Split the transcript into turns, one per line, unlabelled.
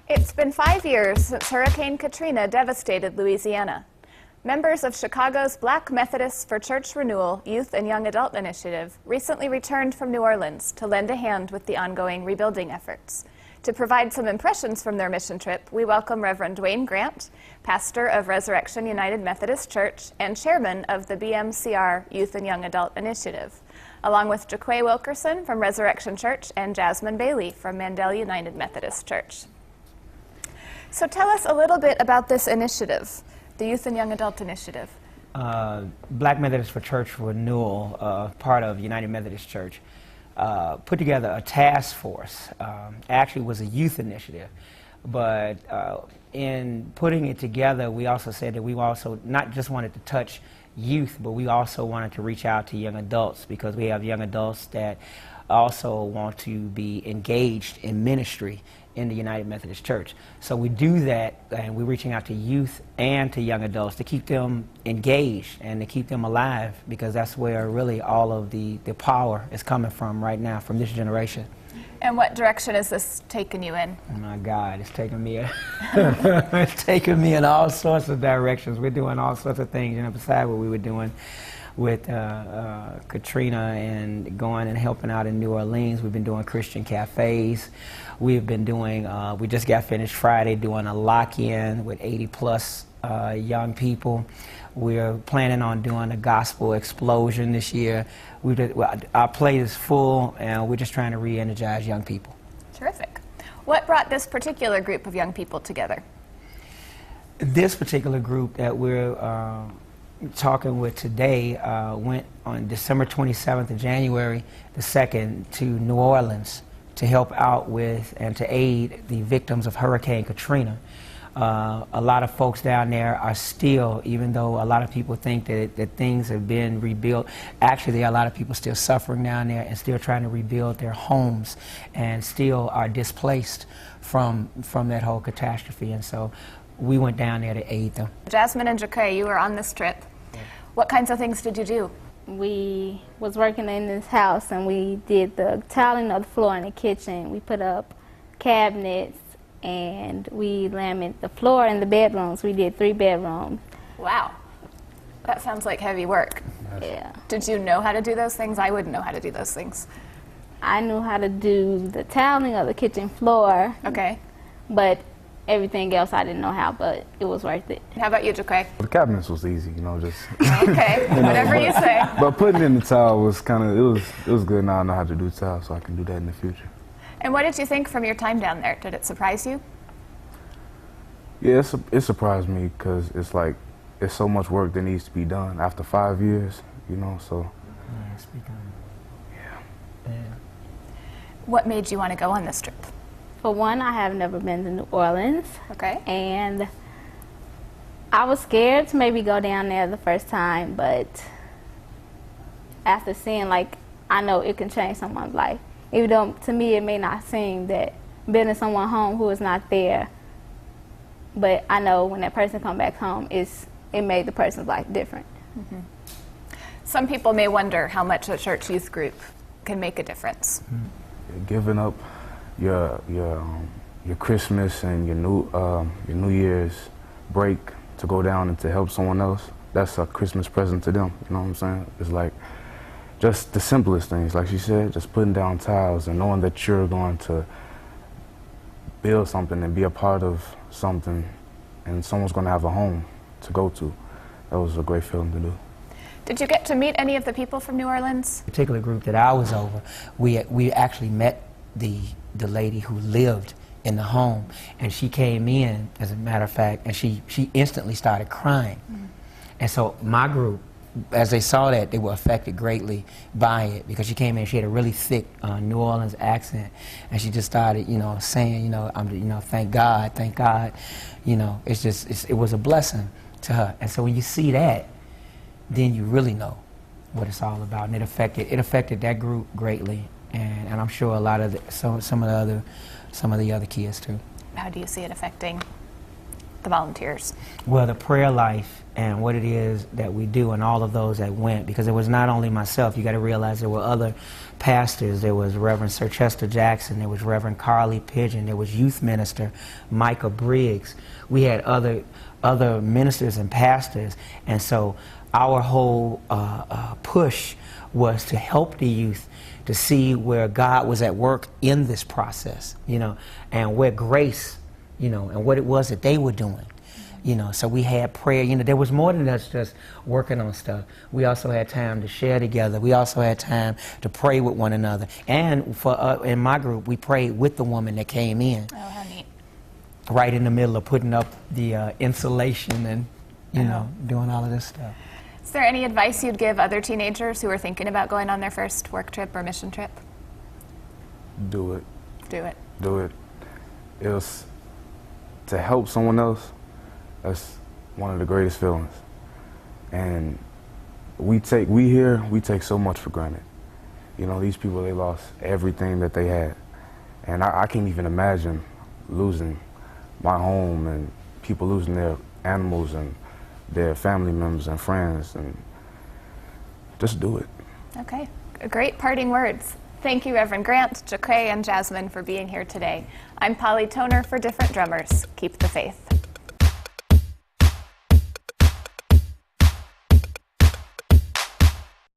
It's been 5 years since Hurricane Katrina devastated Louisiana. Members of Chicago's Black Methodists for Church Renewal Youth and Young Adult Initiative recently returned from New Orleans to lend a hand with the ongoing rebuilding efforts. To provide some impressions from their mission trip, we welcome Reverend Dwayne Grant, pastor of Resurrection United Methodist Church and chairman of the BMCR Youth and Young Adult Initiative, along with Jaquay Wilkerson from Resurrection Church and Jasmine Bailey from Mandel United Methodist Church. So tell us a little bit about this initiative, the Youth and Young Adult Initiative.
Black Methodist for Church Renewal, part of United Methodist Church, put together a task force. Actually, it was a youth initiative, but in putting it together, we also said that we also not just wanted to touch youth, but we also wanted to reach out to young adults, because we have young adults that also want to be engaged in ministry in the United Methodist Church. So we do that, and we're reaching out to youth and to young adults to keep them engaged and to keep them alive, because that's where really all of the power is coming from right now, from this generation.
And what direction is this taking you in?
Oh my God, it's taking me it's taking me in all sorts of directions. We're doing all sorts of things, you know, besides what we were doing with Katrina and going and helping out in New Orleans. We've been doing Christian cafes. We've been doing, we just got finished Friday doing a lock-in with 80+ young people. We're planning on doing a gospel explosion this year. Our plate is full, and we're just trying to re-energize young people.
Terrific. What brought this particular group of young people together?
This particular group that we're talking with today went on December 27th and January the 2nd to New Orleans to help out with and to aid the victims of Hurricane Katrina. A lot of folks down there are still, even though a lot of people think that things have been rebuilt, actually there are a lot of people still suffering down there and still trying to rebuild their homes and still are displaced from that whole catastrophe. And so we went down there to aid them.
Jasmine and Jaquay, you were on this trip. Yeah. What kinds of things did you do?
We was working in this house, and we did the tiling of the floor in the kitchen. We put up cabinets, and we laminated the floor in the bedrooms. We did 3 bedrooms.
Wow. That sounds like heavy work.
Yeah.
Did you know how to do those things? I wouldn't know how to do those things.
I knew how to do the tiling of the kitchen floor.
Okay.
But everything else I didn't know how, but it was worth it.
How about you, Jaquay?
The cabinets was easy, you know, just...
Okay, whatever you say.
But putting in the tile was kind of, it was good. Now I know how to do tile, so I can do that in the future.
And what did you think from your time down there? Did it surprise you?
Yeah, it surprised me, because it's like, it's so much work that needs to be done after 5 years, you know, so...
Yeah. What made you want to go on this trip?
For one, I have never been to New Orleans.
Okay.
And I was scared to maybe go down there the first time, but after seeing, like, I know it can change someone's life. Even though to me it may not seem that being in someone's home who is not there, but I know when that person comes back home, it made the person's life different.
Mm-hmm. Some people may wonder how much a church youth group can make a difference.
Giving up your Christmas and your New Year's break to go down and to help someone else, that's a Christmas present to them, you know what I'm saying? It's like just the simplest things, like she said, just putting down tiles and knowing that you're going to build something and be a part of something, and someone's going to have a home to go to. That was a great feeling to do.
Did you get to meet any of the people from New Orleans?
The particular group that I was over, we actually met the lady who lived in the home, and she came in, as a matter of fact, and she instantly started crying. Mm-hmm. And so my group, as they saw that, they were affected greatly by it, because she came in, she had a really thick New Orleans accent, and she just started, you know, saying, you know, thank God, you know, it was a blessing to her. And so when you see that, then you really know what it's all about, and it affected that group greatly, and I'm sure a lot of some of the other kids too.
How do you see it affecting the volunteers?
Well, the prayer life and what it is that we do and all of those that went, because it was not only myself. You got to realize there were other pastors. There was Reverend Sir Chester Jackson. There was Reverend Carly Pigeon. There was youth minister Micah Briggs. We had other ministers and pastors, and so our whole push was to help the youth to see where God was at work in this process, you know, and where grace, you know, and what it was that they were doing. You know, so we had prayer. You know, there was more than us just working on stuff. We also had time to share together. We also had time to pray with one another. And for in my group, we prayed with the woman that came in.
Oh, how neat.
Right in the middle of putting up the insulation and, you know, doing all of this stuff.
Is there any advice you'd give other teenagers who are thinking about going on their first work trip or mission trip?
Do it.
Do it.
Do it. It was to help someone else. That's one of the greatest feelings. And we take so much for granted. You know, these people, they lost everything that they had. And I can't even imagine losing my home and people losing their animals and their family members and friends, and just do it.
Okay, great parting words. Thank you, Reverend Grant, Jaquay, and Jasmine for being here today. I'm Polly Toner for Different Drummers. Keep the faith.